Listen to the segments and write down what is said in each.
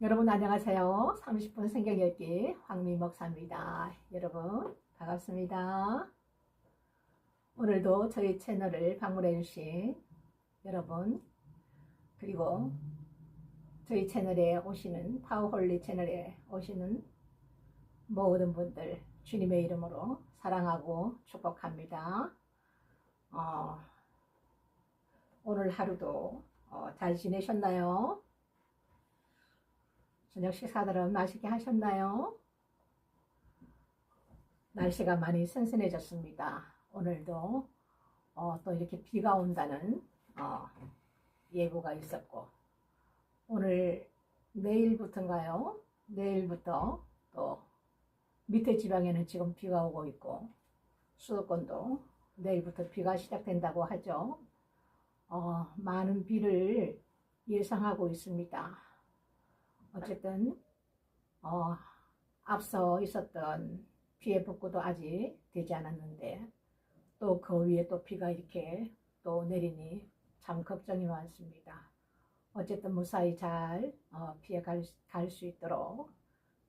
여러분 안녕하세요. 30분 성경 읽기 황미 목사입니다. 여러분 반갑습니다. 오늘도 저희 채널을 방문해 주신 여러분, 그리고 저희 채널에 오시는 파워홀리 채널에 오시는 모든 분들 주님의 이름으로 사랑하고 축복합니다. 오늘 하루도 잘 지내셨나요? 저녁 식사들은 맛있게 하셨나요? 날씨가 많이 선선해졌습니다. 오늘도 또 이렇게 비가 온다는 예보가 있었고, 오늘 내일부터인가요? 내일부터 또 밑에 지방에는 지금 비가 오고 있고, 수도권도 내일부터 비가 시작된다고 하죠. 많은 비를 예상하고 있습니다. 어쨌든 앞서 있었던 비의 복구도 아직 되지 않았는데, 또 그 위에 또 비가 이렇게 또 내리니 참 걱정이 많습니다. 어쨌든 무사히 잘 피해 갈 수 있도록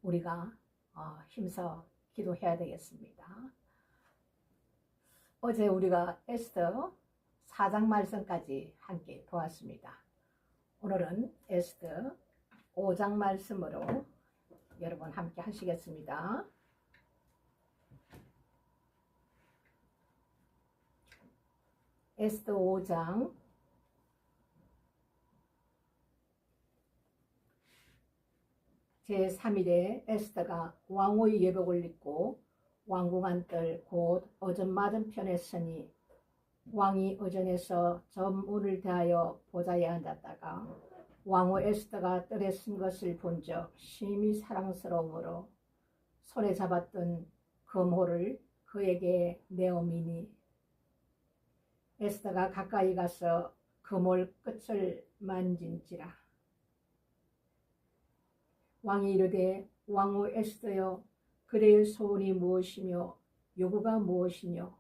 우리가 힘써 기도해야 되겠습니다. 어제 우리가 에스더 4장 말씀까지 함께 보았습니다. 오늘은 에스더 5장 말씀으로 여러분 함께 하시겠습니다. 에스더 5장 제3일에 에스더가 왕후의 예복을 입고 왕궁 뜰 곧 어전 맞은편에 서니, 왕이 어전에서 전문을 대하여 보좌에 앉았다가 왕후 에스더가 뜰에 쓴 것을 본적 심히 사랑스러우므로 손에 잡았던 금호를 그에게 내어미니, 에스더가 가까이 가서 금홀 끝을 만진지라. 왕이 이르되, 왕후 에스더여, 그대의 소원이 무엇이며 요구가 무엇이뇨?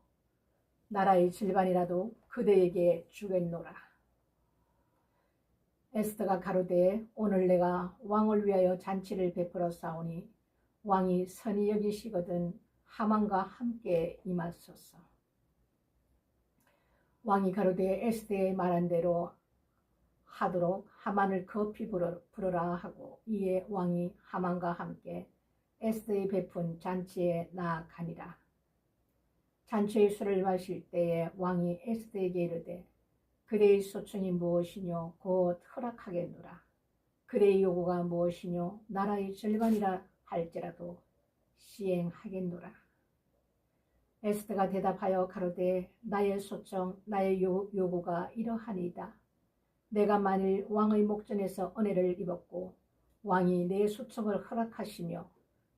나라의 질반이라도 그대에게 주겠노라. 에스더가 가로되, 오늘 내가 왕을 위하여 잔치를 베풀어 싸우니 왕이 선히 여기시거든 하만과 함께 임하소서. 왕이 가로되, 에스더의 말한 대로 하도록 하만을 급히 부르라 하고, 이에 왕이 하만과 함께 에스더의 베푼 잔치에 나아가니라. 잔치의 술을 마실 때에 왕이 에스더에게 이르되, 그대의 소청이 무엇이뇨? 곧 허락하겠노라. 그대의 요구가 무엇이뇨? 나라의 절반이라 할지라도 시행하겠노라. 에스더가 대답하여 가로되, 나의 소청, 나의 요구가 이러하니이다. 내가 만일 왕의 목전에서 은혜를 입었고 왕이 내 소청을 허락하시며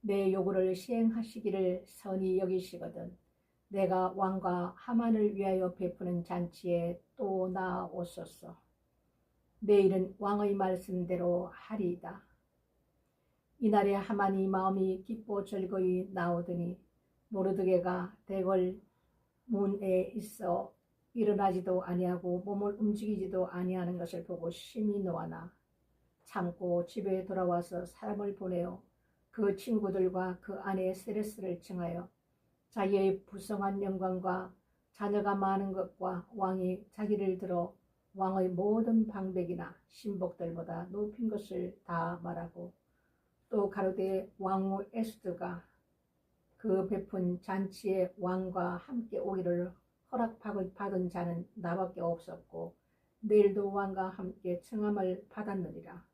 내 요구를 시행하시기를 선히 여기시거든 내가 왕과 하만을 위하여 베푸는 잔치에 또 나아오소서. 내일은 왕의 말씀대로 하리이다. 이날에 하만이 마음이 기뻐 즐거이 나오더니 모르드게가 대궐 문에 있어 일어나지도 아니하고 몸을 움직이지도 아니하는 것을 보고 심히 노하나 참고 집에 돌아와서 사람을 보내어 그 친구들과 그 아내 세레스를 청하여 자기의 부성한 영광과 자녀가 많은 것과 왕이 자기를 들어 왕의 모든 방백이나 신복들보다 높인 것을 다 말하고, 또 가로되, 왕후 에스더가 그 베푼 잔치에 왕과 함께 오기를 허락받은 자는 나밖에 없었고 내일도 왕과 함께 청함을 받았느니라.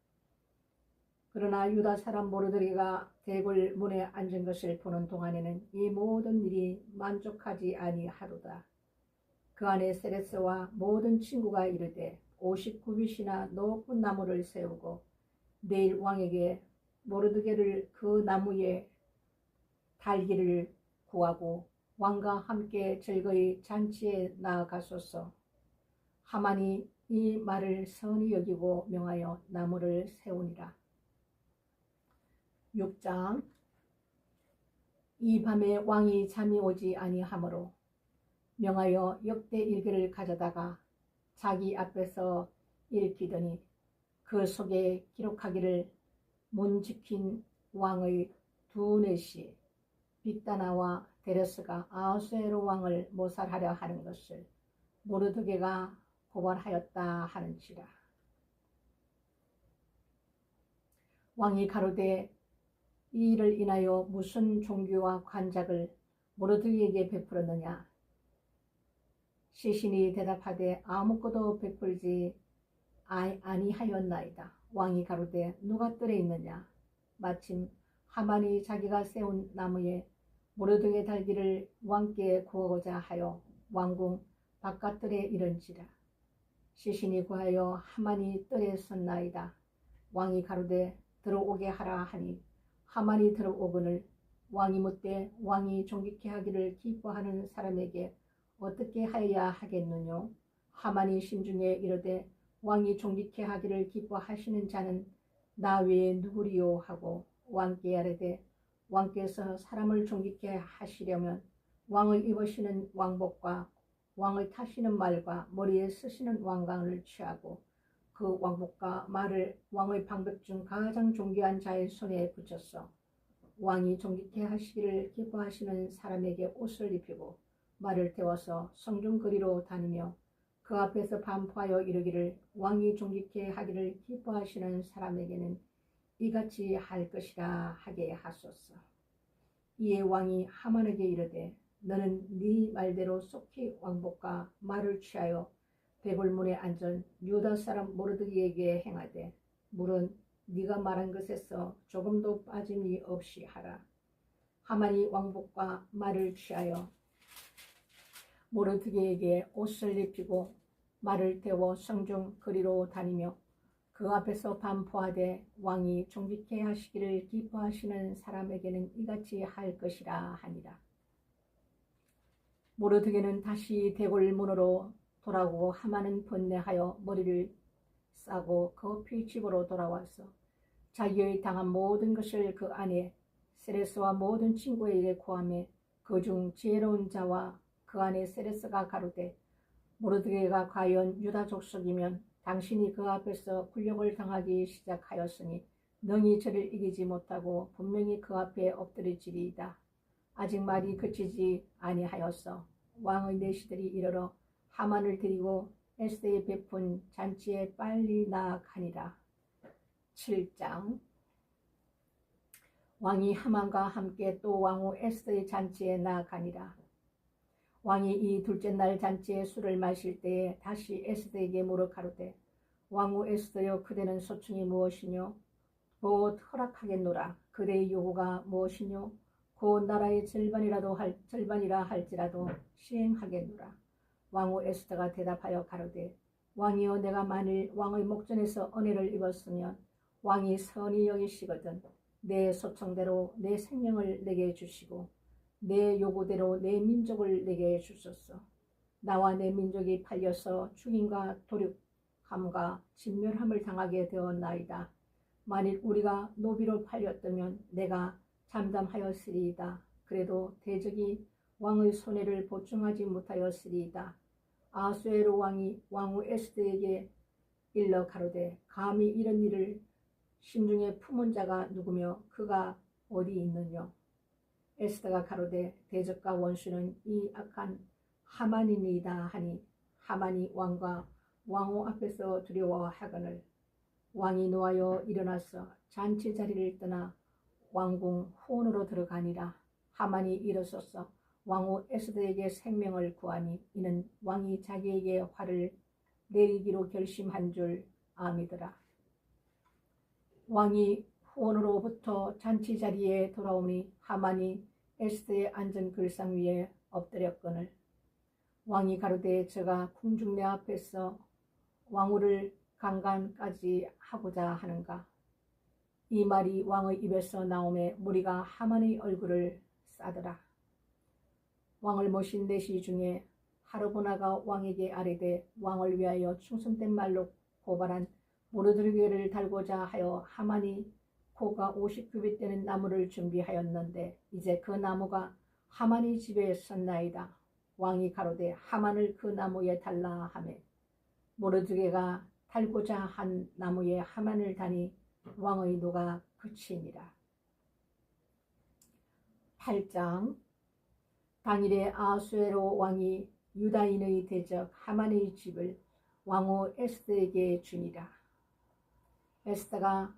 그러나 유다 사람 모르드게가 대궐 문에 앉은 것을 보는 동안에는 이 모든 일이 만족하지 아니하로다. 그 안에 세레스와 모든 친구가 이르되 59빛이나 높은 나무를 세우고 내일 왕에게 모르드게를 그 나무에 달기를 구하고 왕과 함께 즐거이 잔치에 나아가소서. 하만이 이 말을 선히 여기고 명하여 나무를 세우니라. 6장. 이 밤에 왕이 잠이 오지 아니하므로 명하여 역대 일기를 가져다가 자기 앞에서 읽히더니 그 속에 기록하기를, 문 지킨 왕의 두 넷이 빅다나와 데레스가 아하수에로 왕을 모살하려 하는 것을 모르드게가 고발하였다 하는지라. 왕이 가로되 이 일을 인하여 무슨 종교와 관작을 모르드게에게 베풀었느냐. 시신이 대답하되 아무것도 베풀지 아니하였나이다. 왕이 가로되 누가 뜰에 있느냐. 마침 하만이 자기가 세운 나무에 모르드게 달기를 왕께 구하고자 하여 왕궁 바깥뜰에 이른지라. 시신이 구하여 하만이 뜰에 섰나이다. 왕이 가로되 들어오게 하라 하니 하만이 들어오거늘 왕이 묻되 왕이 존귀케 하기를 기뻐하는 사람에게 어떻게 하여야 하겠느뇨. 하만이 심중에 이르되 왕이 존귀케 하기를 기뻐하시는 자는 나 외에 누구리요 하고 왕께 아뢰되 왕께서 사람을 존귀케 하시려면 왕을 입으시는 왕복과 왕을 타시는 말과 머리에 쓰시는 왕관을 취하고 그 왕복과 말을 왕의 방백 중 가장 존귀한 자의 손에 붙였어. 왕이 존귀케 하시기를 기뻐하시는 사람에게 옷을 입히고 말을 태워서 성중 거리로 다니며 그 앞에서 반포하여 이르기를 왕이 존귀케 하기를 기뻐하시는 사람에게는 이같이 할 것이라 하게 하소서. 이에 왕이 하만에게 이르되 너는 네 말대로 속히 왕복과 말을 취하여 대궐문에 앉은 유다 사람 모르드게에게 행하되 물은 네가 말한 것에서 조금도 빠짐이 없이 하라. 하만이 왕복과 말을 취하여 모르드게에게 옷을 입히고 말을 태워 성중 거리로 다니며 그 앞에서 반포하되 왕이 존귀케 하시기를 기뻐하시는 사람에게는 이같이 할 것이라 하니라. 모르드게는 다시 대궐문으로 돌아오고 하만은 번뇌하여 머리를 싸고 급히 집으로 돌아와서 자기의 당한 모든 것을 그 아내 세레스와 모든 친구에게 고하며 그중 지혜로운 자와 그 아내 세레스가 가로되 모르드게가 과연 유다 족속이면 당신이 그 앞에서 굴욕을 당하기 시작하였으니 능히 저를 이기지 못하고 분명히 그 앞에 엎드리지리이다. 아직 말이 그치지 아니하였어. 왕의 내시들이 이르러 하만을 데리고 에스더에 베푼 잔치에 빨리 나아가니라. 7장. 왕이 하만과 함께 또 왕후 에스더의 잔치에 나아가니라. 왕이 이 둘째 날 잔치에 술을 마실 때에 다시 에스더에게 물어 가로되 왕후 에스더여 그대는 소충이 무엇이뇨. 곧 허락하겠노라. 그대의 요구가 무엇이뇨. 곧 나라의 절반이라 할지라도 시행하겠노라. 왕후 에스더가 대답하여 가로되 왕이여 내가 만일 왕의 목전에서 은혜를 입었으면 왕이 선히 여기시거든 내 소청대로 내 생명을 내게 주시고 내 요구대로 내 민족을 내게 주소서. 나와 내 민족이 팔려서 죽임과 도륙함과 진멸함을 당하게 되었나이다. 만일 우리가 노비로 팔렸다면 내가 잠잠하였으리이다. 그래도 대적이 왕의 손해를 보충하지 못하였으리이다. 아하수에로 왕이 왕후 에스더에게 일러 가로되 감히 이런 일을 심중에 품은 자가 누구며 그가 어디 있느냐. 에스더가 가로되 대적과 원수는 이 악한 하만이니이다 하니 하만이 왕과 왕후 앞에서 두려워하거늘 왕이 노하여 일어나서 잔치 자리를 떠나 왕궁 후원으로 들어가니라. 하만이 일어서서 왕후 에스더에게 생명을 구하니 이는 왕이 자기에게 화를 내리기로 결심한 줄 아미더라. 왕이 후원으로부터 잔치 자리에 돌아오니 하만이 에스더의 앉은 글상 위에 엎드렸거늘 왕이 가로되 저가 궁중내 앞에서 왕후를 강간까지 하고자 하는가. 이 말이 왕의 입에서 나오매 무리가 하만의 얼굴을 싸더라. 왕을 모신 내시 중에 하르보나가 왕에게 아뢰되 왕을 위하여 충성된 말로 고발한 모르드게를 달고자 하여 하만이 고가 50규빗 되는 나무를 준비하였는데 이제 그 나무가 하만이 집에 섰나이다. 왕이 가로되 하만을 그 나무에 달라 하매 모르드게가 달고자 한 나무에 하만을 다니 왕의 노가 그치니라. 8장. 당일에 아수에로 왕이 유다인의 대적 하만의 집을 왕후 에스더에게 주니라. 에스더가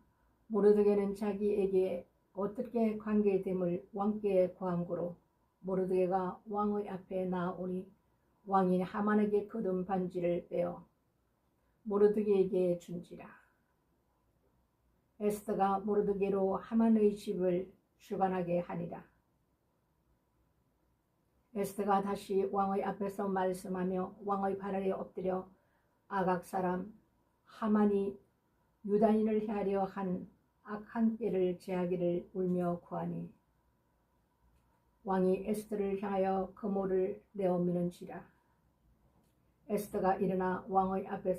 모르드게는 자기에게 어떻게 관계됨을 왕께 고함고로 모르드게가 왕의 앞에 나오니 왕이 하만에게 거둔 반지를 빼어 모르드게에게 준지라. 에스더가 모르드게로 하만의 집을 주관하게 하니라. 에스더가 다시 왕의 앞에서 말씀하며 왕의 발 아래 엎드려 아각 사람 하만이 유다인을 해하려 한 악한 꾀를 제하기를 울며 구하니 왕이 에스더를 향하여 거모를 내어 미는지라. 에스더가 일어나 왕의 앞에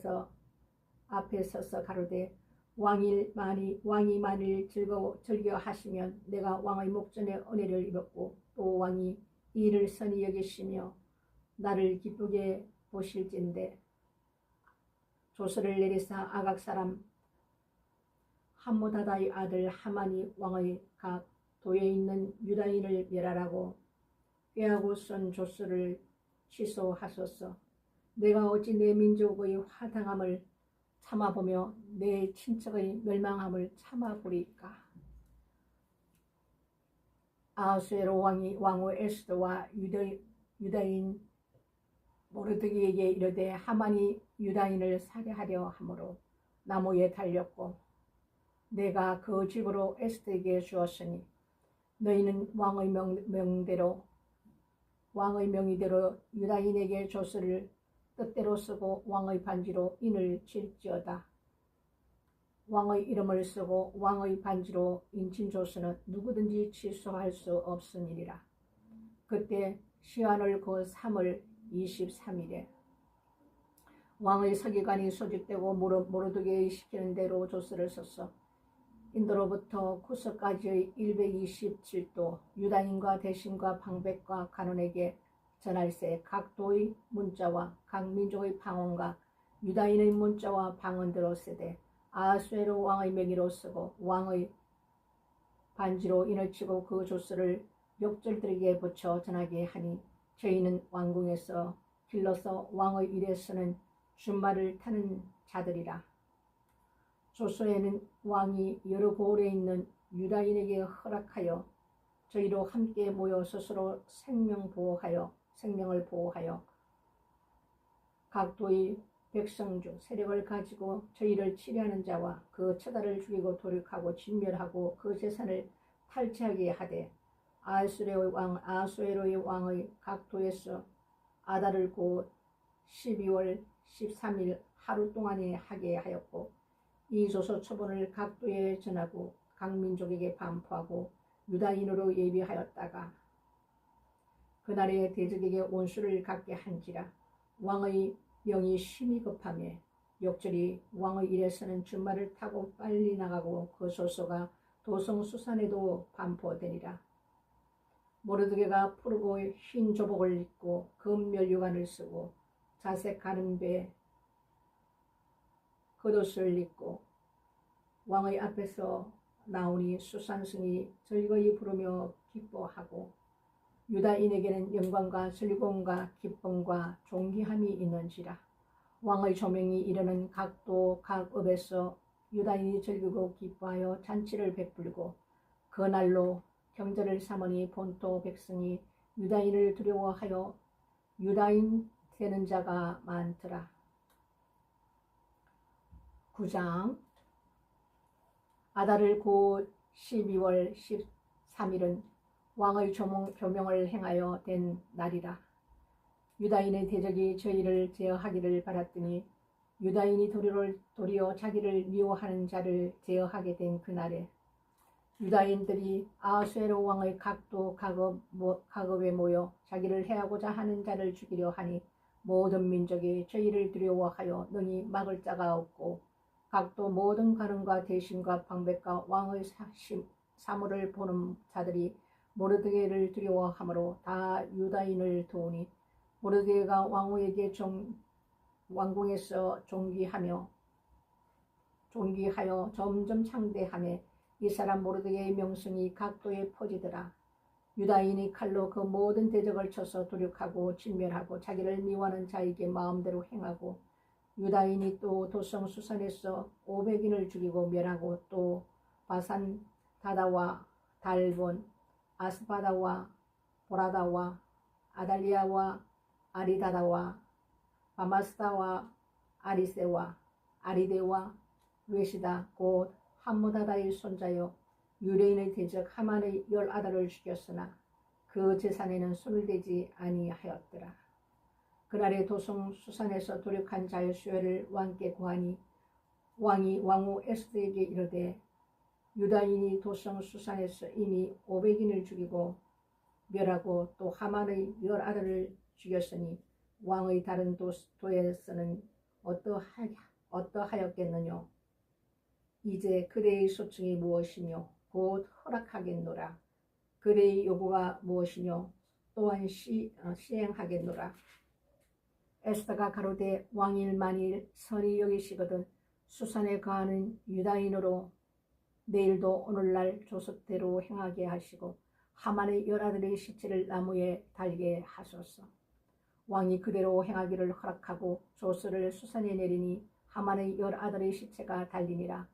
서서 가로되 왕이 만일 즐거워하시면 내가 왕의 목전에 은혜를 입었고 또 왕이 이 일을 선히 여기시며 나를 기쁘게 보실진대 조서를 내리사 아각 사람 함므다다의 아들 하만이 왕의 각 도에 있는 유다인을 멸하라고 꾀하고 쓴 조서를 취소하소서. 내가 어찌 내 민족의 화당함을 참아보며 내 친척의 멸망함을 참아보리까. 아하수에로 왕이 왕후 에스더와 유다인 모르드게에게 이르되 하만이 유다인을 살해하려 함으로 나무에 달렸고 내가 그 집으로 에스더에게 주었으니 너희는 왕의 명의대로 유다인에게 조서를 뜻대로 쓰고 왕의 반지로 인을 칠지어다. 왕의 이름을 쓰고 왕의 반지로 인친 조서는 누구든지 취소할 수 없으니라. 그때 시한을 그 3월 23일에 왕의 서기관이 소집되고 모르드게의 시키는 대로 조서를 썼어. 인도로부터 쿠스까지의 127도 유다인과 대신과 방백과 간원에게 전할세 각 도의 문자와 각 민족의 방언과 유다인의 문자와 방언대로 쓰되 아하수에로 왕의 명의로 쓰고 왕의 반지로 인을 치고 그 조서를 욕절들에게 붙여 전하게 하니 저희는 왕궁에서 길러서 왕의 일에 쓰는 준말을 타는 자들이라. 조서에는 왕이 여러 고을에 있는 유다인에게 허락하여 저희로 함께 모여 스스로 생명을 보호하여 각 도의 백성 중 세력을 가지고 저희를 치려하는 자와 그 처자를 죽이고 도륙하고 진멸하고 그 재산을 탈취하게 하되 아하수에로의 왕의 각 도에서 아달을 곧 12월 13일 하루 동안에 하게 하였고 이 조서 처분을 각 도에 전하고 각 민족에게 반포하고 유다인으로 예비하였다가 그날에 대적에게 원수를 갖게 한지라. 왕의 명이 심히 급하며 역절이 왕의 일에서는 준말을 타고 빨리 나가고 그 조서가 도성 수산에도 반포되니라. 모르드게가 푸르고 흰 조복을 입고 금 면류관을 쓰고 자색 가는배 겉옷을 입고 왕의 앞에서 나오니 수산승이 즐거이 부르며 기뻐하고 유다인에게는 영광과 즐거움과 기쁨과 존귀함이 있는지라. 왕의 조명이 이르는 각도 각 업에서 유다인이 즐기고 기뻐하여 잔치를 베풀고 그날로 경절을 삼으니 본토 백성이 유다인을 두려워하여 유다인 되는 자가 많더라. 9장. 아달을 곧 12월 13일은 왕의 조명을 행하여 된 날이라. 유다인의 대적이 저희를 제어하기를 바랐더니 유다인이 도리어 자기를 미워하는 자를 제어하게 된 그날에 유다인들이 아하수에로 왕의 각도 각업에 모여 자기를 해하고자 하는 자를 죽이려 하니 모든 민족이 저희를 두려워하여 능히 막을 자가 없고 각도 모든 가능과 대신과 방백과 왕의 사물을 보는 자들이 모르드게를 두려워하므로 다 유다인을 도우니 모르드게가 왕후에게 왕궁에서 존귀하며 존귀하여 점점 창대하매 이 사람 모르드게의 명성이 각도에 퍼지더라. 유다인이 칼로 그 모든 대적을 쳐서 도륙하고 진멸하고 자기를 미워하는 자에게 마음대로 행하고 유다인이 또 도성 수산에서 500인을 죽이고 멸하고 또 바산 다다와 달본 아스바다와 보라다와 아달리아와 아리다다와 바마스다와 아리세와 아리데와 외시다 곧 함무다다의 손자여 유레인의 대적 하만의 10아들을 죽였으나 그 재산에는 손을 대지 아니하였더라. 그날에 도성 수산에서 도륙한 자의 수혜를 왕께 구하니 왕이 왕후 에스더에게 이르되 유다인이 도성 수산에서 이미 500인을 죽이고 멸하고 또 하만의 10아들을 죽였으니 왕의 다른 도에서는 어떠하였겠느냐. 이제 그대의 소청이 무엇이며 곧 허락하겠노라. 그대의 요구가 무엇이뇨 또한 시행하겠노라. 에스더가 가로되 왕일 만일 선이 여기시거든 수산에 거하는 유다인으로 내일도 오늘날 조석대로 행하게 하시고 하만의 10아들의 시체를 나무에 달게 하소서. 왕이 그대로 행하기를 허락하고 조서를 수산에 내리니 하만의 10아들의 시체가 달리니라.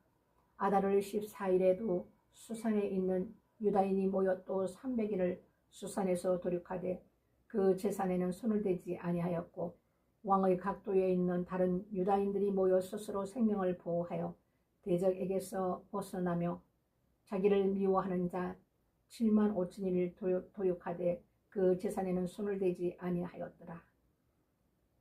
아달월 14일에도 수산에 있는 유다인이 모여 또 300인을 수산에서 도륙하되 그 재산에는 손을 대지 아니하였고 왕의 각도에 있는 다른 유다인들이 모여 스스로 생명을 보호하여 대적에게서 벗어나며 자기를 미워하는 자 7만 5천인을 도륙하되 그 재산에는 손을 대지 아니하였더라.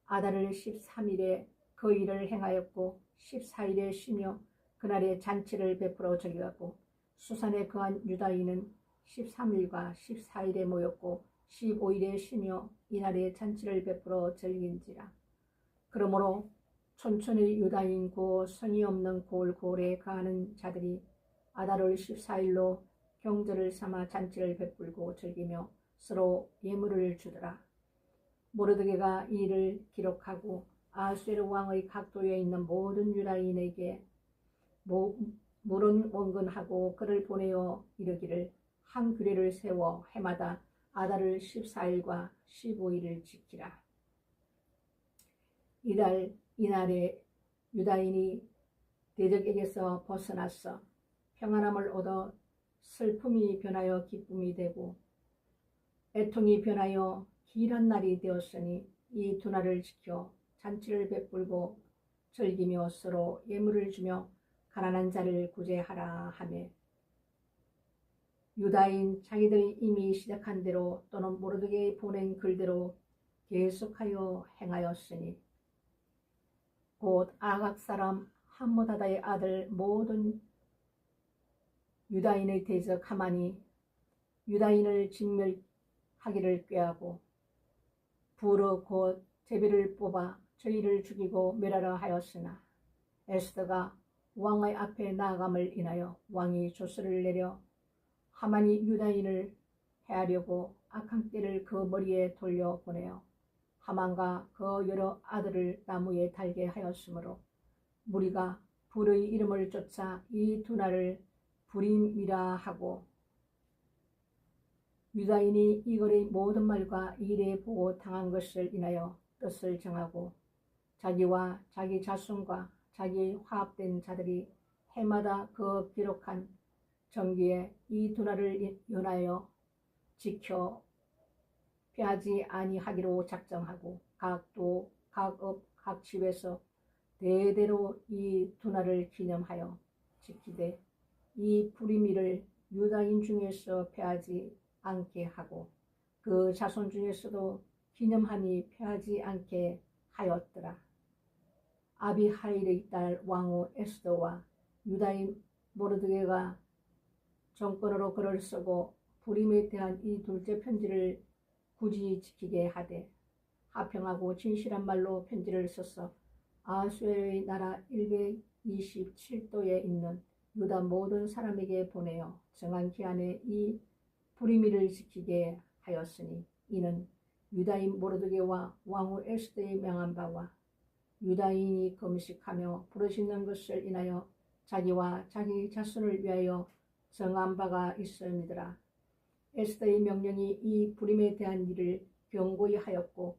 아달월 13일에 그 일을 행하였고 14일에 쉬며 그날에 잔치를 베풀어 즐겼고 수산에 거한 유다인은 13일과 14일에 모였고 15일에 쉬며 이날에 잔치를 베풀어 즐긴지라. 그러므로 촌촌의 유다인 고 성이 없는 고을고을에 거하는 자들이 아달월 14일로 경절을 삼아 잔치를 베풀고 즐기며 서로 예물을 주더라. 모르드게가 이 일을 기록하고 아수에르 왕의 각도에 있는 모든 유다인에게 물은 원근하고 그를 보내어 이르기를 한 규례를 세워 해마다 아달월 14일과 15일을 지키라. 이날에 유다인이 대적에게서 벗어나서 평안함을 얻어 슬픔이 변하여 기쁨이 되고 애통이 변하여 길한 날이 되었으니 이 두 날을 지켜 잔치를 베풀고 즐기며 서로 예물을 주며 가난한 자를 구제하라 하며 유다인 자기들이 이미 시작한 대로 또는 모르드게 보낸 글대로 계속하여 행하였으니 곧 아각 사람 함무다다의 아들 모든 유다인의 대적 하만이 유다인을 진멸하기를 꾀하고 부르 곧 제비를 뽑아 저희를 죽이고 멸하려 하였으나 에스더가 왕의 앞에 나아감을 인하여 왕이 조서를 내려 하만이 유다인을 해하려고 악한 꾀를 그 머리에 돌려 보내어 하만과 그 여러 아들을 나무에 달게 하였으므로 무리가 불의 이름을 쫓아 이 두 날을 불임이라 하고 유다인이 이거의 모든 말과 일에 보고 당한 것을 인하여 뜻을 정하고 자기와 자기 자손과 자기 화합된 자들이 해마다 그 기록한 정기에 이 두 날을 연하여 지켜 피하지 아니하기로 작정하고 각 도, 각 업, 각 집에서 대대로 이 두 날을 기념하여 지키되 이 불임일을 유다인 중에서 패하지 않게 하고 그 자손 중에서도 기념함이 패하지 않게 하였더라. 아비하일의 딸 왕후 에스더와 유다인 모르드게가 정권으로 글을 쓰고 불임에 대한 이 둘째 편지를 굳이 지키게 하되 하평하고 진실한 말로 편지를 써서 아수에르의 나라 127도에 있는 유다 모든 사람에게 보내어 정한 기한에 이 불임일을 지키게 하였으니 이는 유다인 모르드게와 왕후 에스더의 명한 바와 유다인이 금식하며 부르짖는 것을 인하여 자기와 자기 자손을 위하여 정한 바가 있음이더라. 에스더의 명령이 이 부림에 대한 일을 경고히 하였고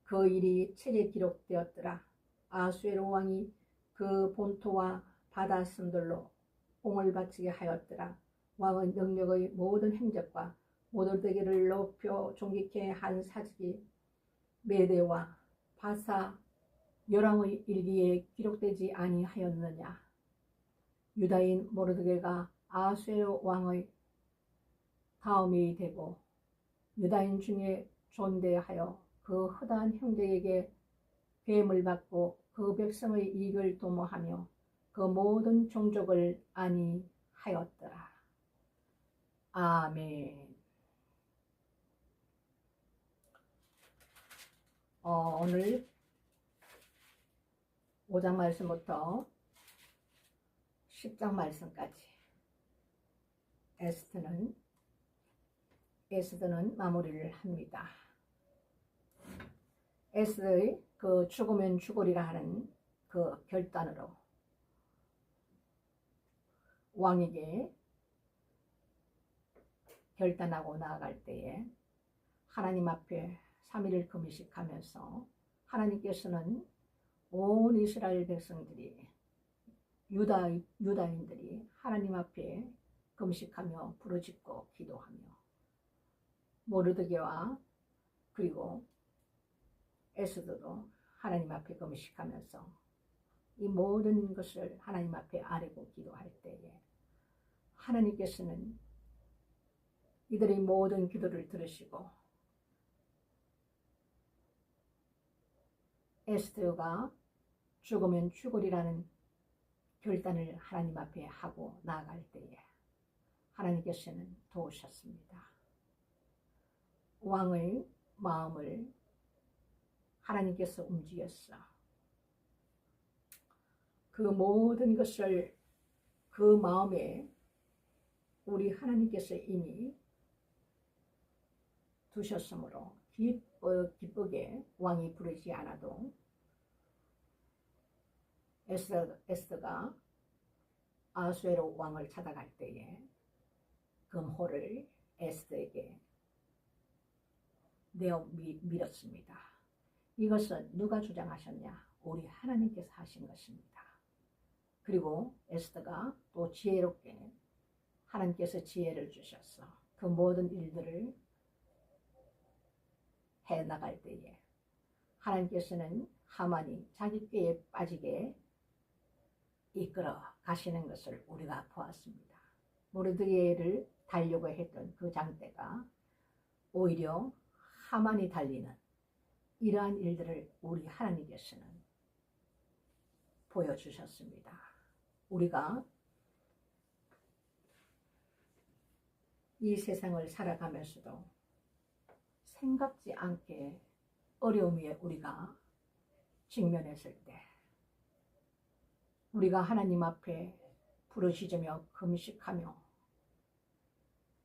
그 일이 책에 기록되었더라. 아수에로 왕이 그 본토와 바다 섬들로 옹을 바치게 하였더라. 왕은 능력의 모든 행적과 모돌드게를 높여 존귀케 한 사직이 메대와 바사 열왕의 일기에 기록되지 아니하였느냐. 유다인 모르드게가 아수에로 왕의 다음이 되고 유다인 중에 존대하여 그 허다한 형제에게 배임을 받고 그 백성의 이익을 도모하며 그 모든 종족을 안위하였더라. 아멘. 오늘 5장 말씀부터 10장 말씀까지 에스더는 마무리를 합니다. 에스더의 그 죽으면 죽으리라 하는 그 결단으로 왕에게 결단하고 나아갈 때에 하나님 앞에 3일을 금식하면서 하나님께서는 온 이스라엘 백성들이 유다인들이 하나님 앞에 금식하며 부르짖고 기도하며 모르드게와 그리고 에스더도 하나님 앞에 금식하면서 이 모든 것을 하나님 앞에 아뢰고 기도할 때에 하나님께서는 이들의 모든 기도를 들으시고 에스더가 죽으면 죽으리라는 결단을 하나님 앞에 하고 나아갈 때에 하나님께서는 도우셨습니다. 왕의 마음을 하나님께서 움직였어. 그 모든 것을 그 마음에 우리 하나님께서 이미 두셨으므로 기쁘게 왕이 부르지 않아도 에스더가 아수에로 왕을 찾아갈 때에 금호를 에스더에게 내어 밀었습니다. 이것은 누가 주장하셨냐? 우리 하나님께서 하신 것입니다. 그리고 에스더가 또 지혜롭게 하나님께서 지혜를 주셨어. 그 모든 일들을 해나갈 때에 하나님께서는 하만이 자기 꾀에 빠지게 이끌어 가시는 것을 우리가 보았습니다. 모르드게를 달려고 했던 그 장대가 오히려 하만이 달리는 이러한 일들을 우리 하나님께서는 보여주셨습니다. 우리가 이 세상을 살아가면서도 생각지 않게 어려움에 우리가 직면했을 때 우리가 하나님 앞에 부르짖으며 금식하며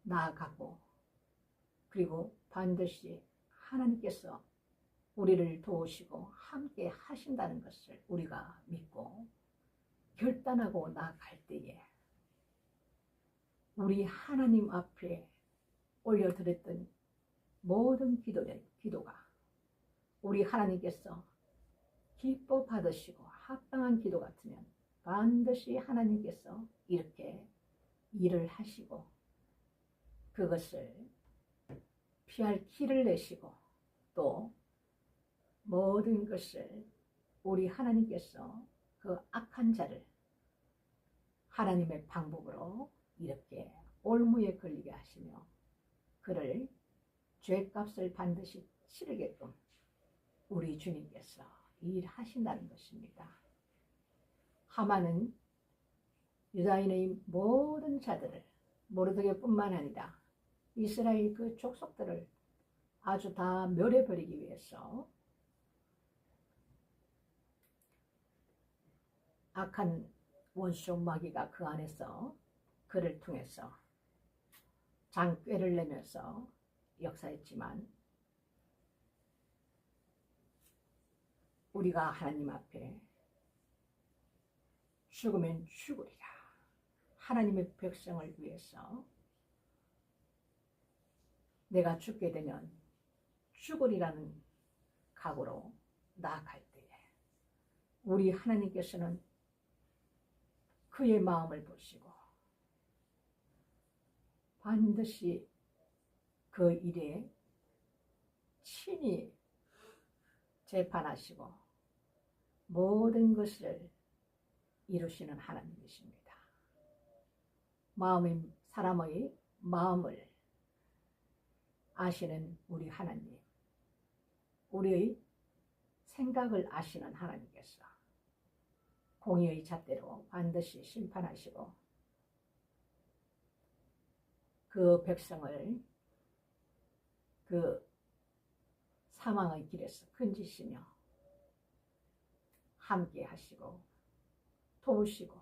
나아가고 그리고 반드시 하나님께서 우리를 도우시고 함께 하신다는 것을 우리가 믿고 결단하고 나아갈 때에 우리 하나님 앞에 올려드렸던 모든 기도가 우리 하나님께서 기뻐 받으시고 합당한 기도 같으면 반드시 하나님께서 이렇게 일을 하시고 그것을 피할 길을 내시고 또 모든 것을 우리 하나님께서 그 악한 자를 하나님의 방법으로 이렇게 올무에 걸리게 하시며 그를 죄값을 반드시 치르게끔 우리 주님께서 일하신다는 것입니다. 하만은 유다인의 모든 자들을 모르드게뿐만 아니라 이스라엘 그 족속들을 아주 다 멸해버리기 위해서 악한 원수 마귀가 그 안에서 그를 통해서 장꾀를 내면서 역사했지만 우리가 하나님 앞에 죽으면 죽으리라. 하나님의 백성을 위해서 내가 죽게 되면 죽으리라는 각오로 나아갈 때에 우리 하나님께서는 그의 마음을 보시고 반드시 그 일에 친히 재판하시고 모든 것을 이루시는 하나님이십니다. 사람의 마음을 아시는 우리 하나님, 우리의 생각을 아시는 하나님께서 공의의 잣대로 반드시 심판하시고 그 백성을 그 사망의 길에서 건지시며 함께 하시고 도우시고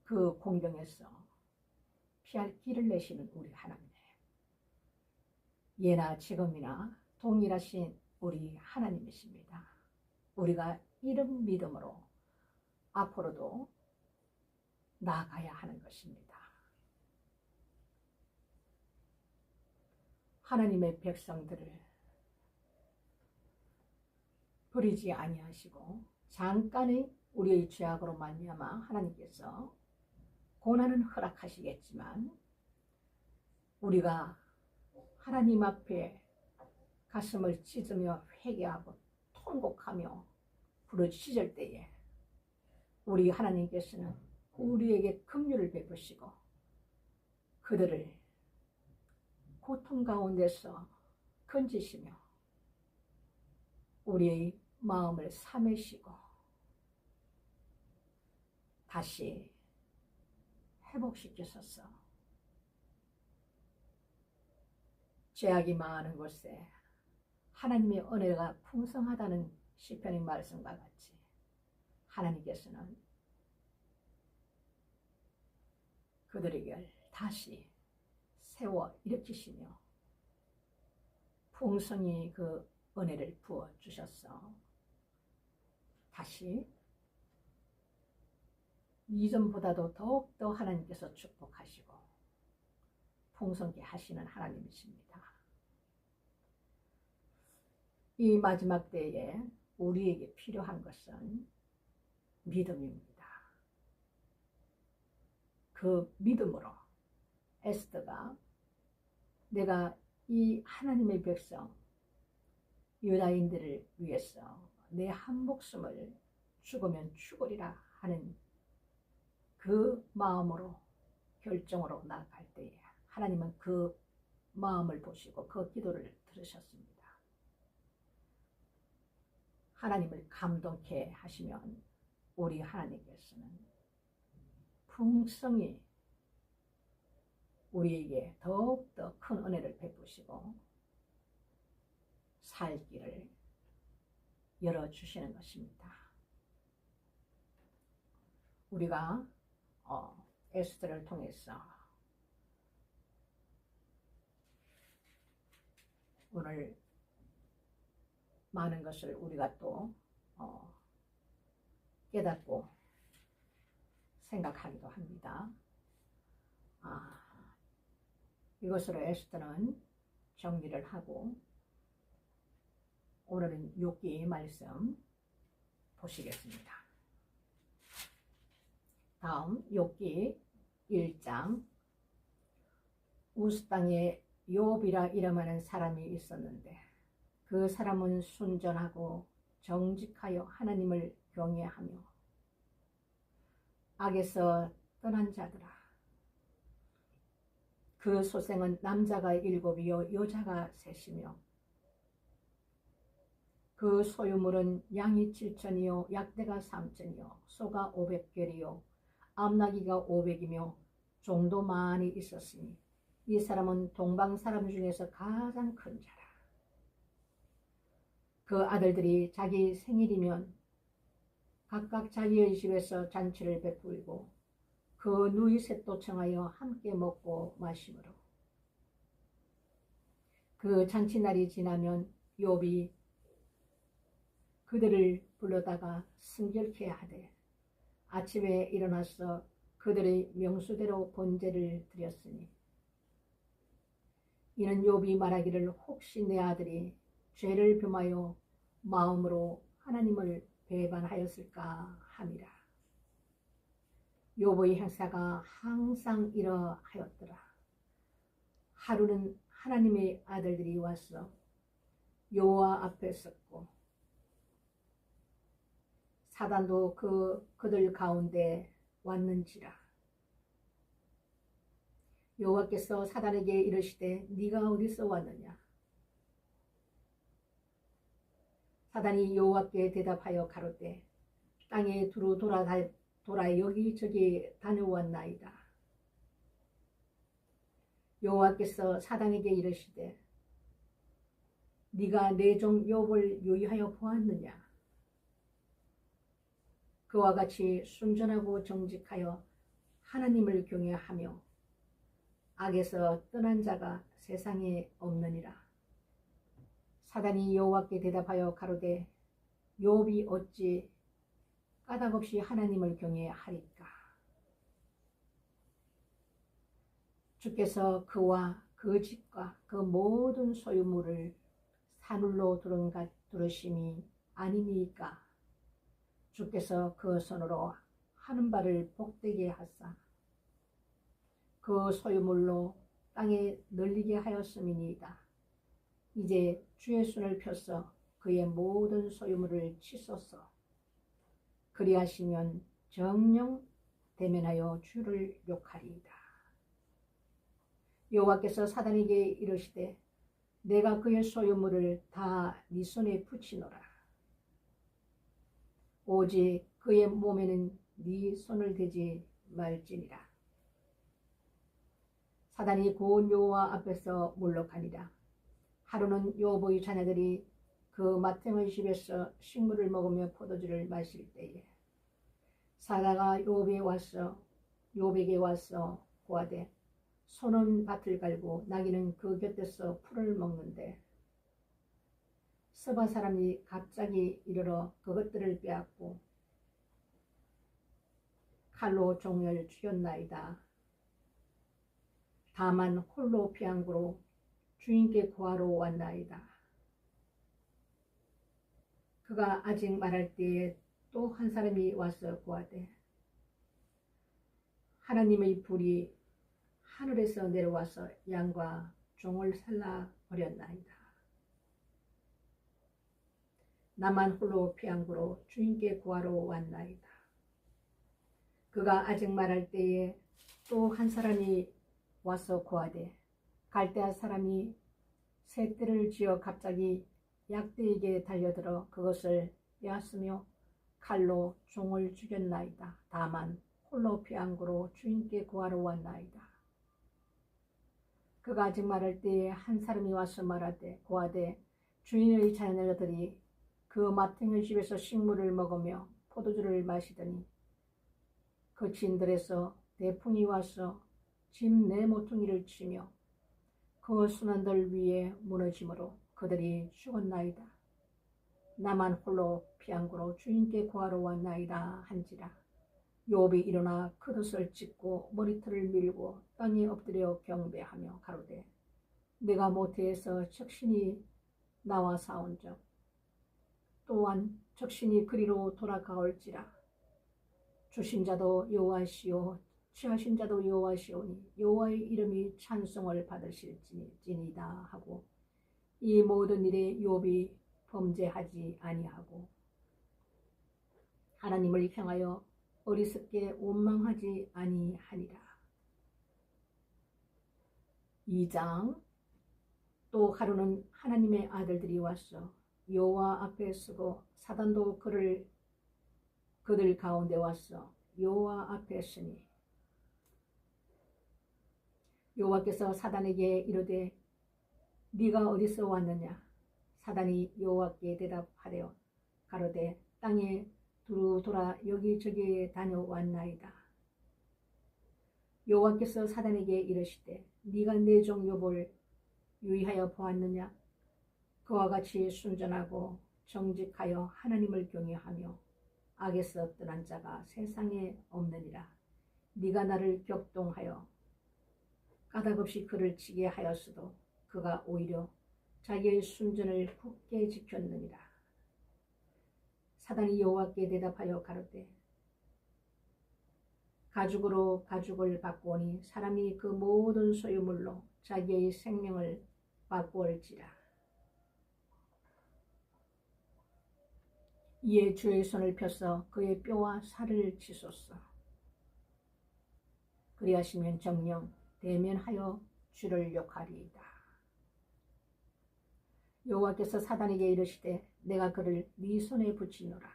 그 공경에서 피할 길을 내시는 우리 하나님, 예나 지금이나 동일하신 우리 하나님이십니다. 우리가 이런 믿음으로 앞으로도 나아가야 하는 것입니다. 하나님의 백성들을 버리지 아니하시고 잠깐의 우리의 죄악으로 말미암아 하나님께서 고난은 허락하시겠지만 우리가 하나님 앞에 가슴을 찢으며 회개하고 통곡하며 부르짖을 때에 우리 하나님께서는 우리에게 긍휼을 베푸시고 그들을 고통 가운데서 건지시며 우리의 마음을 삼으시고 다시 회복시키소서. 죄악이 많은 곳에 하나님의 은혜가 풍성하다는 시편의 말씀과 같이 하나님께서는 그들에게 다시 세워 일으키시며 풍성히 그 은혜를 부어 주셨어. 다시 이전보다도 더욱더 하나님께서 축복하시고 풍성케 하시는 하나님이십니다. 이 마지막 때에 우리에게 필요한 것은 믿음입니다. 그 믿음으로 에스더가 내가 이 하나님의 백성 유다인들을 위해서 내 한 목숨을 죽으면 죽으리라 하는 그 마음으로 결정으로 나아갈 때에 하나님은 그 마음을 보시고 그 기도를 들으셨습니다. 하나님을 감동케 하시면 우리 하나님께서는 풍성히 우리에게 더욱더 큰 은혜를 베푸시고 살 길을 열어주시는 것입니다. 우리가 에스더를 통해서 오늘 많은 것을 우리가 또 깨닫고 생각하기도 합니다. 이것으로 에스더는 정리를 하고 오늘은 욥기의 말씀 보시겠습니다. 다음 욥기 1장. 우스 땅에 욥이라 이름하는 사람이 있었는데 그 사람은 순전하고 정직하여 하나님을 경외하며 악에서 떠난 자더라. 그 소생은 남자가 7이요 여자가 3이며 그 소유물은 양이 7,000이요 약대가 3,000이요 소가 500결이요 암나귀가 500이며 종도 많이 있었으니 이 사람은 동방 사람 중에서 가장 큰 자라. 그 아들들이 자기 생일이면 각각 자기의 집에서 잔치를 베풀고 그 누이 셋도 청하여 함께 먹고 마시므로 그 잔치날이 지나면 욥이 그들을 불러다가 순결케 하되 아침에 일어나서 그들의 명수대로 번제를 드렸으니 이는 욥이 말하기를 혹시 내 아들이 죄를 범하여 마음으로 하나님을 배반하였을까 함이라. 욥의 행사가 항상 이러하였더라. 하루는 하나님의 아들들이 와서 여호와 앞에 섰고 사단도 그들 가운데 왔는지라. 여호와께서 사단에게 이르시되 네가 어디서 왔느냐. 사단이 여호와께 대답하여 가로되 땅에 두루 돌아 여기저기 다녀왔나이다. 여호와께서 사단에게 이르시되 네가 내 종 욥을 유의하여 보았느냐. 그와 같이 순전하고 정직하여 하나님을 경외하며 악에서 떠난 자가 세상에 없느니라. 사단이 여호와께 대답하여 가로되 욥이 어찌 까닭없이 하나님을 경외하리까. 주께서 그와 그 집과 그 모든 소유물을 사늘로 두르심이 아니니까. 주께서 그 손으로 하는 바를 복되게 하사 그 소유물로 땅에 널리게 하였음이니이다. 이제 주의 손을 펴서 그의 모든 소유물을 치소서. 그리하시면 정녕 대면하여 주를 욕하리이다. 여호와께서 사단에게 이르시되 내가 그의 소유물을 다 네 손에 붙이노라. 오직 그의 몸에는 네 손을 대지 말지니라. 사단이 고운 여호와 앞에서 물러가니라. 하루는 욥의 자녀들이 그 맏형의 집에서 식물을 먹으며 포도주를 마실 때에 사다가 욥에게 와서 고하되 소는 밭을 갈고 나귀는 그 곁에서 풀을 먹는데 스바 사람이 갑자기 이르러 그것들을 빼앗고 칼로 종을 죽였나이다. 다만 홀로 피한구로 주인께 구하러 왔나이다. 그가 아직 말할 때에 또 한 사람이 와서 고하되 하나님의 불이 하늘에서 내려와서 양과 종을 살라 버렸나이다. 나만 홀로 피한구로 주인께 구하러 왔나이다. 그가 아직 말할 때에 또 한 사람이 와서 고하되 갈대아 사람이 셋대를 지어 갑자기 약대에게 달려들어 그것을 빼앗으며 칼로 종을 죽였나이다. 다만 홀로 피한구로 주인께 구하러 왔나이다. 그가 아직 말할 때에 한 사람이 와서 고하되 주인의 자녀들이 그 맏형의 집에서 식물을 먹으며 포도주를 마시더니 그 진들에서 대풍이 와서 집 내 모퉁이를 치며 그 순환들 위에 무너짐으로 그들이 죽었나이다. 나만 홀로 피한구로 주인께 구하러 왔나이다 한지라. 욥이 일어나 겉옷을 찢고 머리털을 밀고 땅에 엎드려 경배하며 가로되 내가 모태에서 적신이 나와 싸운적 또한 적신이 그리로 돌아가올지라. 주신 자도 여호와시오 취하신 자도 여호와시오니 여호와의 이름이 찬송을 받으실지니이다 하고 이 모든 일에 욥이 범죄하지 아니하고 하나님을 향하여 어리석게 원망하지 아니하니라. 2장. 또 하루는 하나님의 아들들이 와서 여호와 앞에 서고 사단도 그들 가운데 와서 여호와 앞에 서니 여호와께서 사단에게 이르되 네가 어디서 왔느냐. 사단이 여호와께 대답하려 가로되 땅에 두루 돌아 여기저기 다녀왔나이다. 여호와께서 사단에게 이르시되 네가 내 종 욥을 유의하여 보았느냐. 그와 같이 순전하고 정직하여 하나님을 경외하며 악에서 떠난 자가 세상에 없느니라. 네가 나를 격동하여 까닭없이 그를 치게 하였어도 그가 오히려 자기의 순전을 굳게 지켰느니라. 사단이 여호와께 대답하여 가로되 가죽으로 가죽을 바꾸오니 사람이 그 모든 소유물로 자기의 생명을 바꾸올지라. 이에 주의 손을 펴서 그의 뼈와 살을 치소서. 그리하시면 정녕 대면하여 주를 욕하리이다. 여호와께서 사단에게 이르시되 내가 그를 네 손에 붙이노라.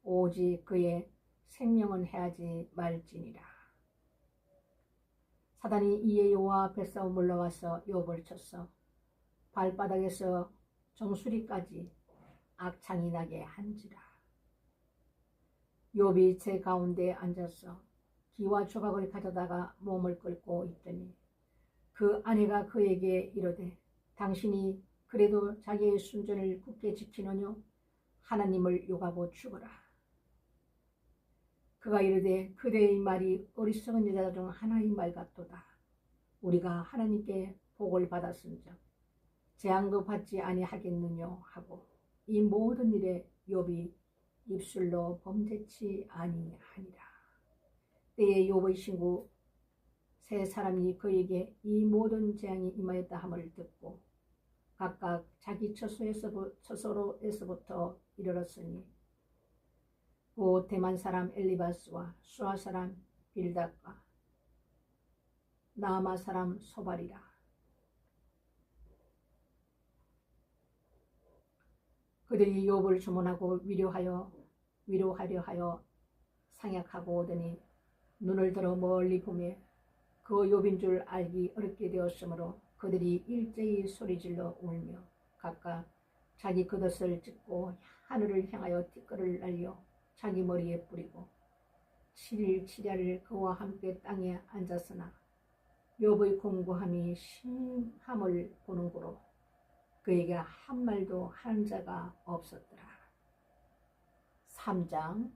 오직 그의 생명은 해하지 말지니라. 사단이 이에 여호와 앞에서 물러와서 욥을 쳤어 발바닥에서 정수리까지 악창이 나게 한지라. 욥이 제 가운데 앉아서 기와 조각을 가져다가 몸을 끌고 있더니 그 아내가 그에게 이르되 당신이 그래도 자기의 순전을 굳게 지키느뇨? 하나님을 욕하고 죽어라. 그가 이르되 그대의 말이 어리석은 여자 중 하나의 말 같도다. 우리가 하나님께 복을 받았은즉 재앙도 받지 아니하겠느뇨 하고 이 모든 일에 욥이 입술로 범죄치 아니하니라. 때에 욥의 친구 세 사람이 그에게 이 모든 재앙이 임하였다 함을 듣고 각각 자기 처소로에서부터 이르렀으니 곧 대만 사람 엘리바스와 수아 사람 빌닷과 나아마 사람 소발이라. 그들이 욥을 주문하고 위로하려 하여 상약하고 오더니 눈을 들어 멀리 보매 그 욥인 줄 알기 어렵게 되었으므로 그들이 일제히 소리질러 울며 각각 자기 겉옷을 찢고 하늘을 향하여 티끌을 날려 자기 머리에 뿌리고 7일 7야를 그와 함께 땅에 앉았으나 욥의 공고함이 심함을 보는고로 그에게 한 말도 하는 자가 없었더라. 3장.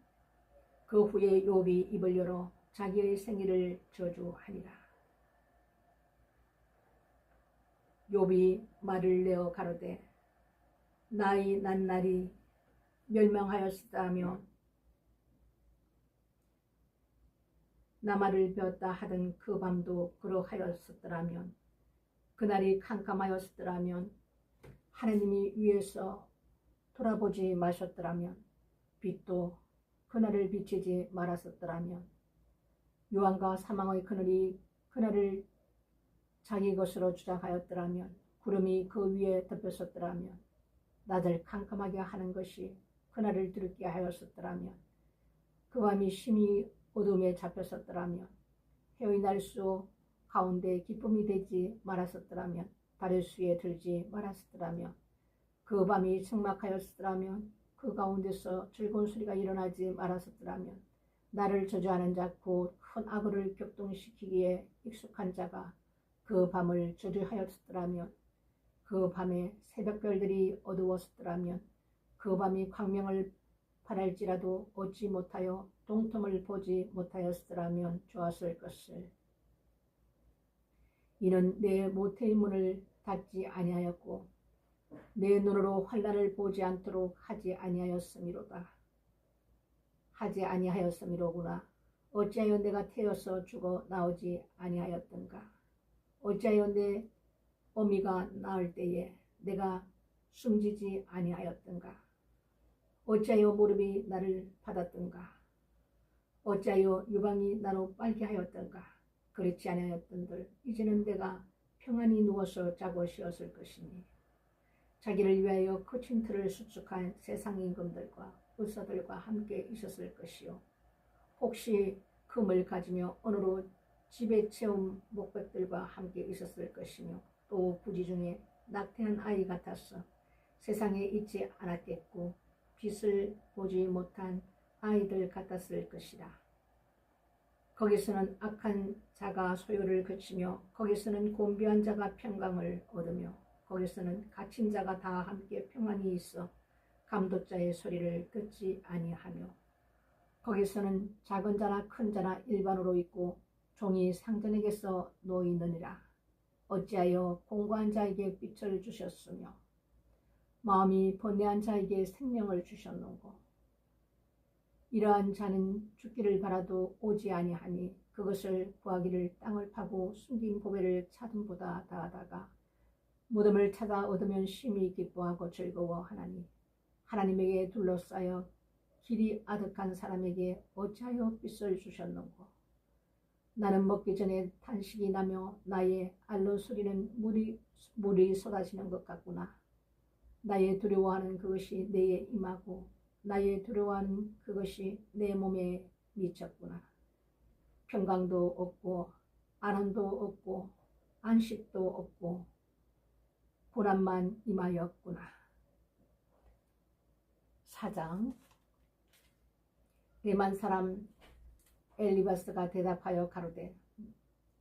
그 후에 욥이 입을 열어 자기의 생일을 저주하니라. 욥이 말을 내어 가로되 나의 난 날이 멸망하였다며 나말을 베었다 하던 그 밤도 그러하였었더라면 그날이 캄캄하였더라면 하나님이 위에서 돌아보지 마셨더라면 빛도 그날을 비치지 말았었더라면 유황과 사망의 그늘이 그날을 자기 것으로 주장하였더라면 구름이 그 위에 덮였었더라면 낮을 캄캄하게 하는 것이 그날을 두렵게 하였었더라면 그 밤이 심히 어둠에 잡혔었더라면 해의 날수 가운데 기쁨이 되지 말았었더라면 달의 수에 들지 말았었더라면 그 밤이 적막하였더라면 그 가운데서 즐거운 소리가 일어나지 말았었더라면 나를 저주하는 자 곧 큰 악어를 격동시키기에 익숙한 자가 그 밤을 저주하였더라면 그 밤에 새벽별들이 어두웠더라면 그 밤이 광명을 바랄지라도 얻지 못하여 동텀을 보지 못하였더라면 좋았을 것을. 이는 내 모태의 문을 닫지 아니하였고 내 눈으로 환난을 보지 않도록 하지 아니하였음이로구나. 어찌하여 내가 태어서 죽어 나오지 아니하였던가. 어찌하여 내 어미가 낳을 때에 내가 숨지지 아니하였던가. 어찌하여 무릎이 나를 받았던가. 어찌하여 유방이 나로 빨게 하였던가. 그렇지 아니하였던들 이제는 내가 평안히 누워서 자고 쉬었을 것이니 자기를 위하여 거친 틀을 수축한 세상 임금들과 의사들과 함께 있었을 것이요 혹시 금을 가지며 언어로 집에 채운 목백들과 함께 있었을 것이며 또 부지 중에 낙태한 아이 같아서 세상에 있지 않았겠고 빛을 보지 못한 아이들 같았을 것이라. 거기서는 악한 자가 소요를 그치며 거기서는 곤비한 자가 평강을 얻으며 거기서는 갇힌 자가 다 함께 평안히 있어 감독자의 소리를 듣지 아니하며 거기서는 작은 자나 큰 자나 일반으로 있고 종이 상전에게서 놓이느니라. 어찌하여 공고한 자에게 빛을 주셨으며 마음이 번뇌한 자에게 생명을 주셨는고. 이러한 자는 죽기를 바라도 오지 아니하니 그것을 구하기를 땅을 파고 숨긴 보배를 찾음보다 다하다가 무덤을 찾아 얻으면 심히 기뻐하고 즐거워하나니 하나님에게 둘러싸여 길이 아득한 사람에게 어찌하여 빛을 주셨는고. 나는 먹기 전에 탄식이 나며 나의 알로 소리는 물이 쏟아지는 것 같구나. 나의 두려워하는 그것이 내게 임하고 나의 두려워하는 그것이 내 몸에 미쳤구나. 평강도 없고 안원도 없고 안식도 없고 고난만 임하였구나. 4장. 대만 사람 엘리바스가 대답하여 가로되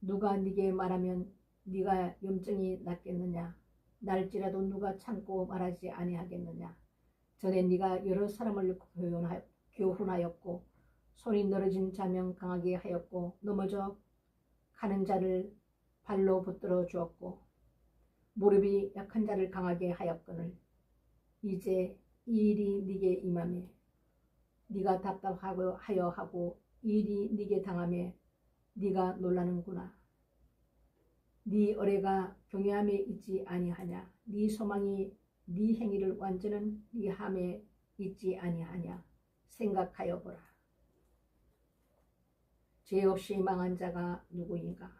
누가 네게 말하면 네가 염증이 낫겠느냐. 날지라도 누가 참고 말하지 아니하겠느냐. 전에 네가 여러 사람을 교훈하였고 손이 늘어진 자면 강하게 하였고 넘어져 가는 자를 발로 붙들어 주었고 무릎이 약한 자를 강하게 하였거늘 이제 이 일이 네게 임하매 네가 답답하고 하여 하고 이 일이 네게 당하매 네가 놀라는구나. 네 어뢰가 경외함에 있지 아니하냐. 네 소망이 네 행위를 완전한 네 함에 있지 아니하냐. 생각하여 보라. 죄 없이 망한 자가 누구인가.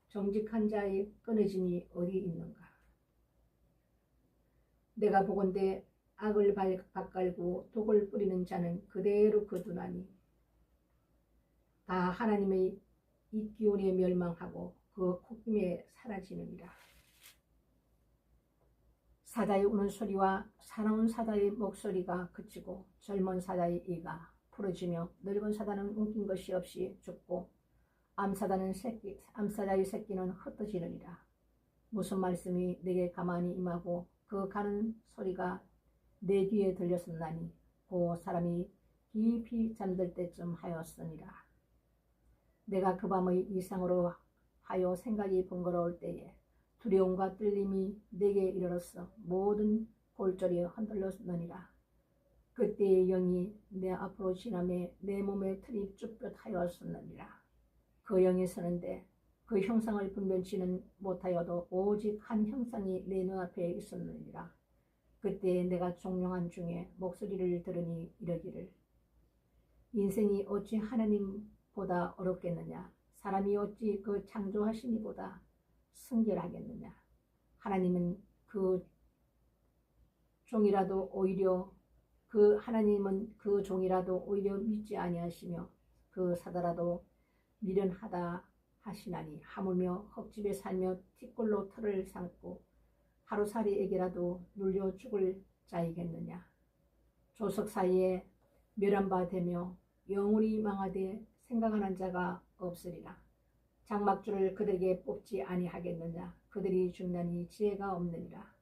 정직한 자의 끊어짐이 어디 있는가. 내가 보건대 악을 밭갈고 독을 뿌리는 자는 그대로 거두나니 다 하나님의 입기운에 멸망하고 그 콧김에 사라지느니라. 사자의 우는 소리와 사나운 사자의 목소리가 그치고 젊은 사자의 이가 부러지며 늙은 사자는 웃긴 것이 없이 죽고 암사자의 새끼는 흩어지느니라. 무슨 말씀이 내게 가만히 임하고 그 가는 소리가 내 귀에 들렸었나니 그 사람이 깊이 잠들 때쯤 하였으니라. 내가 그 밤의 이상으로 하여 생각이 번거로울 때에 두려움과 떨림이 내게 이르렀어 모든 골절이 흔들렸느니라. 그때의 영이 내 앞으로 지나매 내 몸에 틀이 쭈뼛하였었느니라. 그 영이 서는데 그 형상을 분변치는 못하여도 오직 한 형상이 내 눈앞에 있었느니라. 그때 내가 종용한 중에 목소리를 들으니 이르기를 인생이 어찌 하나님보다 어렵겠느냐. 사람이 어찌 그 창조하신 이보다 순결하겠느냐. 하나님은 그 종이라도 오히려 믿지 아니하시며 그 사다라도 미련하다 하시나니 하물며 흙집에 살며 티끌로 털을 삼고 하루살이에게라도 눌려 죽을 자이겠느냐. 조석 사이에 멸한 바 되며 영원히 망하되 생각하는 자가 없으리라. 장막줄을 그들에게 뽑지 아니하겠느냐. 그들이 죽나니 지혜가 없느니라.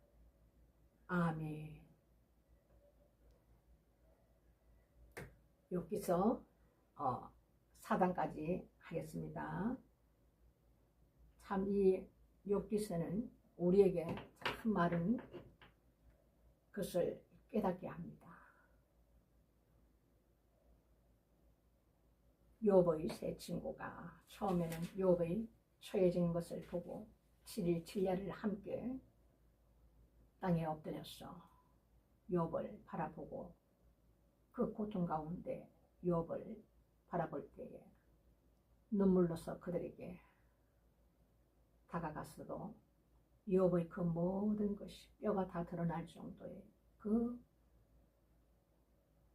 아멘. 여기서 4단까지 하겠습니다. 참 이 욥기서는 우리에게 참 많은 것을 깨닫게 합니다. 욥의 세 친구가 처음에는 욥의 처해진 것을 보고 7일 7야를 함께 땅에 엎드렸어. 욥을 바라보고 그 고통 가운데 욥을 바라볼 때에 눈물로서 그들에게 다가갔어도 욥의 그 모든 것이 뼈가 다 드러날 정도의 그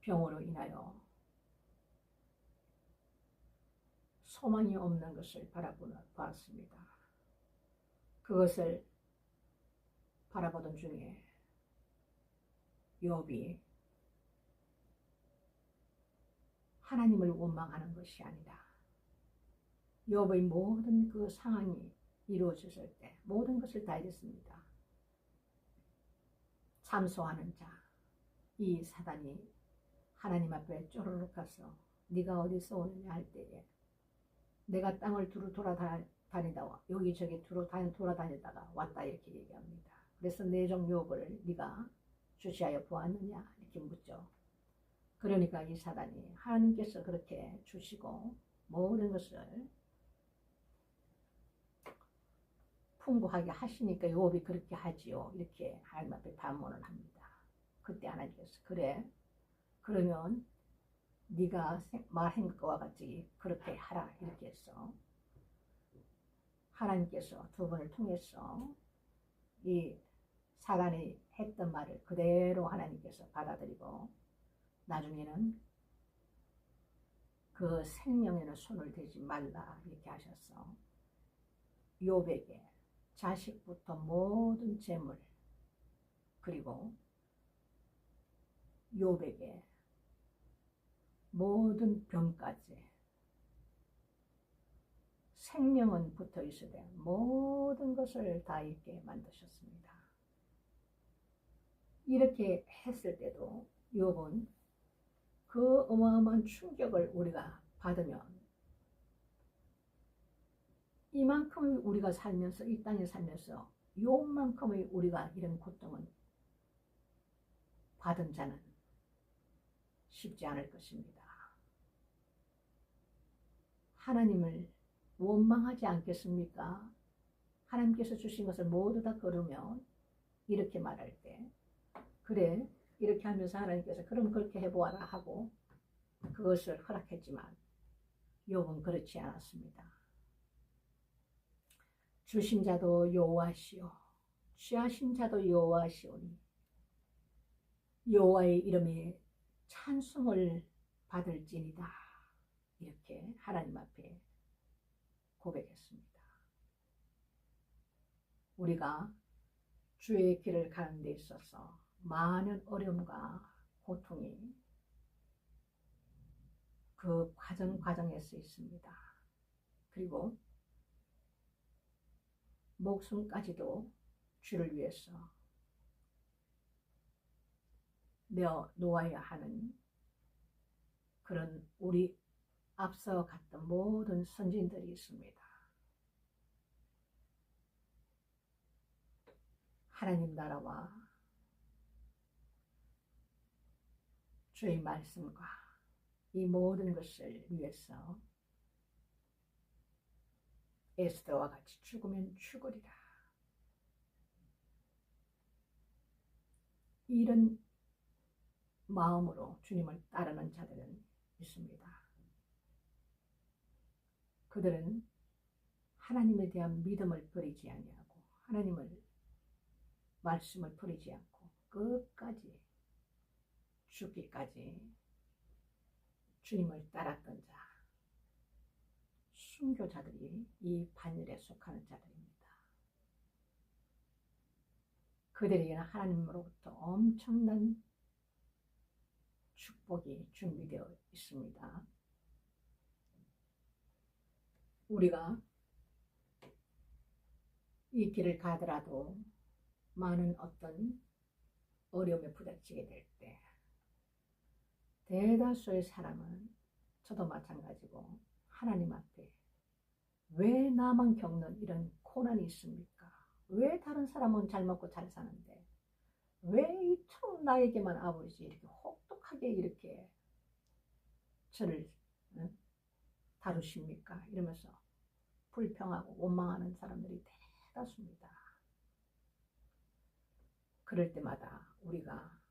병으로 인하여 소망이 없는 것을 바라보았습니다. 그것을 바라보던 중에 욥이 하나님을 원망하는 것이 아니라 욥의 모든 그 상황이 이루어졌을 때 모든 것을 다 잃었습니다. 참소하는 자, 이 사단이 하나님 앞에 쪼르륵 가서 네가 어디서 오느냐 할 때에 내가 땅을 두루 돌아다니다 여기저기 두루 돌아다니다가 왔다 이렇게 얘기합니다. 그래서 내 종 욥을 네가 주시하여 보았느냐 이렇게 묻죠. 그러니까 이 사단이 하나님께서 그렇게 주시고 모든 것을 풍부하게 하시니까 욥이 그렇게 하지요. 이렇게 하나님 앞에 반문을 합니다. 그때 하나님께서 그래 그러면 네가 말한 것과 같이 그렇게 하라 이렇게 해서 하나님께서 두 번을 통해서 이 사단이 했던 말을 그대로 하나님께서 받아들이고 나중에는 그 생명에는 손을 대지 말라 이렇게 하셔서 욥에게 자식부터 모든 재물 그리고 욥에게 모든 병까지 생명은 붙어 있으되 모든 것을 다 있게 만드셨습니다. 이렇게 했을 때도 욥은 그 어마어마한 충격을 우리가 받으면 이만큼 우리가 살면서 이 땅에 살면서 욥만큼의 우리가 이런 고통은 받은 자는 쉽지 않을 것입니다. 하나님을 원망하지 않겠습니까? 하나님께서 주신 것을 모두 다 거르면 이렇게 말할 때 그래 이렇게 하면서 하나님께서 그럼 그렇게 해보아라 하고 그것을 허락했지만 욥은 그렇지 않았습니다. 주신 자도 여호와시오 취하신 자도 여호와시오니 여호와의 이름에 찬송을 받을지니다 이렇게 하나님 앞에 고백했습니다. 우리가 주의 길을 가는 데 있어서 많은 어려움과 고통이 그 과정에서 있습니다. 그리고 목숨까지도 주를 위해서 내어 놓아야 하는 그런 우리 앞서 갔던 모든 선진들이 있습니다. 하나님 나라와 주의 말씀과 이 모든 것을 위해서 에스더와 같이 죽으면 죽으리라. 이런 마음으로 주님을 따르는 자들은 있습니다. 그들은 하나님에 대한 믿음을 버리지 아니하고 하나님을 말씀을 버리지 않고 끝까지 죽기까지 주님을 따랐던 자, 순교자들이 이 반열에 속하는 자들입니다. 그들에게는 하나님으로부터 엄청난 축복이 준비되어 있습니다. 우리가 이 길을 가더라도 많은 어떤 어려움에 부닥치게 될 때 대다수의 사람은 저도 마찬가지고 하나님 앞에 왜 나만 겪는 이런 고난이 있습니까? 왜 다른 사람은 잘 먹고 잘 사는데 왜 이처럼 나에게만 아버지 이렇게 혹독하게 이렇게 저를 다루십니까? 이러면서 불평하고 원망하는 사람들이 대다수입니다. 그럴 때마다 우리가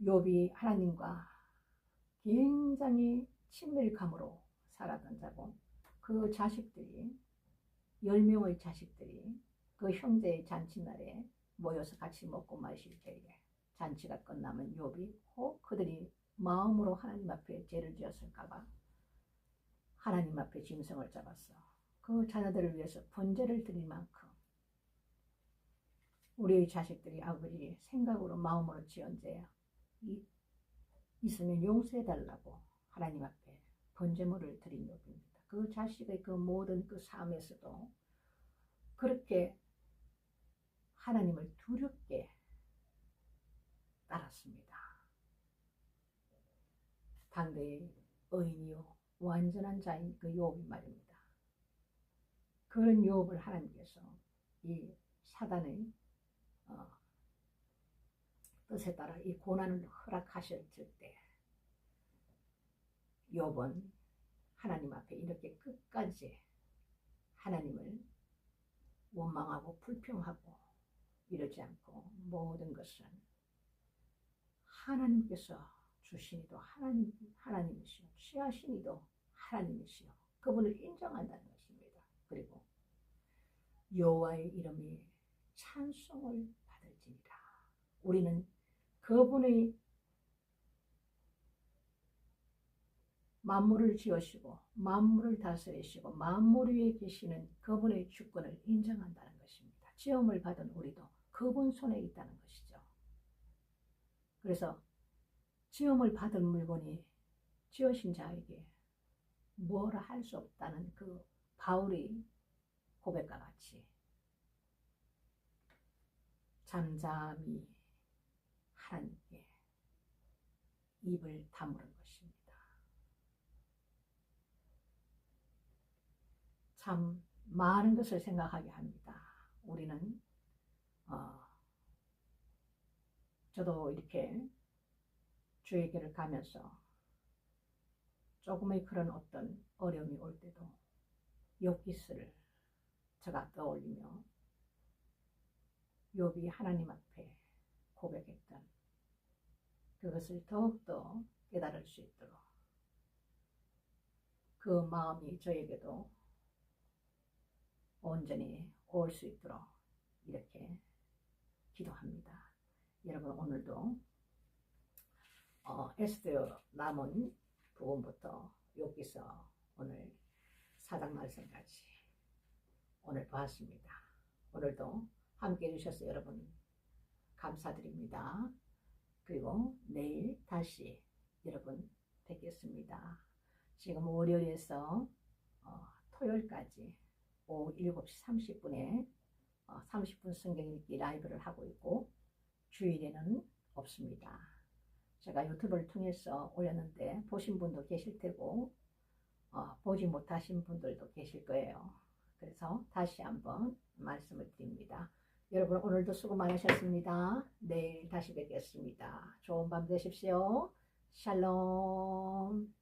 욥이 하나님과 굉장히 친밀감으로 살았던 자고 그 자식들이 10명의 자식들이 그 형제의 잔치날에 모여서 같이 먹고 마실 때에 잔치가 끝나면 욥이 혹 그들이 마음으로 하나님 앞에 죄를 지었을까봐 하나님 앞에 짐승을 잡았어. 그 자녀들을 위해서 번제를 드릴 만큼 우리의 자식들이 아버지 생각으로 마음으로 지은 죄 있으면 용서해달라고 하나님 앞에 번제물을 드린 욥입니다. 그 자식의 그 모든 그 삶에서도 그렇게 하나님을 두렵게 받았습니다. 당대의 의인이요 완전한 자인 그 욥이 말입니다. 그런 욥을 하나님께서 이 사단의 뜻에 따라 이 고난을 허락하셨을 때 욥은 하나님 앞에 이렇게 끝까지 하나님을 원망하고 불평하고 이러지 않고 모든 것은 하나님께서 주시니도 하나님이시요 취하시니도 하나님이시요 그분을 인정한다는 것입니다. 그리고 여호와의 이름이 찬송을 받을지니라. 우리는 그분의 만물을 지으시고 만물을 다스리시고 만물 위에 계시는 그분의 주권을 인정한다는 것입니다. 지음을 받은 우리도 그분 손에 있다는 것이죠. 그래서 지음을 받은 물건이 지으신 자에게 뭐라 할 수 없다는 그 바울의 고백과 같이 잠잠히 하나님께 입을 다무는 것입니다. 참 많은 것을 생각하게 합니다. 우리는 저도 이렇게 주의 길을 가면서 조금의 그런 어떤 어려움이 올 때도 욥기스를 제가 떠올리며 욥이 하나님 앞에 고백했던 그것을 더욱더 깨달을 수 있도록 그 마음이 저에게도 온전히 올 수 있도록 이렇게 기도합니다. 여러분 오늘도 에스더 남은 부분부터 욥기서 오늘 4장 말씀까지 오늘 보았습니다. 오늘도 함께 해주셔서 여러분 감사드립니다. 그리고 내일 다시 여러분 뵙겠습니다. 지금 월요일에서 토요일까지 오후 7시 30분에 30분 성경 읽기 라이브를 하고 있고 주일에는 없습니다. 제가 유튜브를 통해서 올렸는데 보신 분도 계실 테고 보지 못하신 분들도 계실 거예요. 그래서 다시 한번 말씀을 드립니다. 여러분 오늘도 수고 많으셨습니다. 내일 다시 뵙겠습니다. 좋은 밤 되십시오. 샬롬.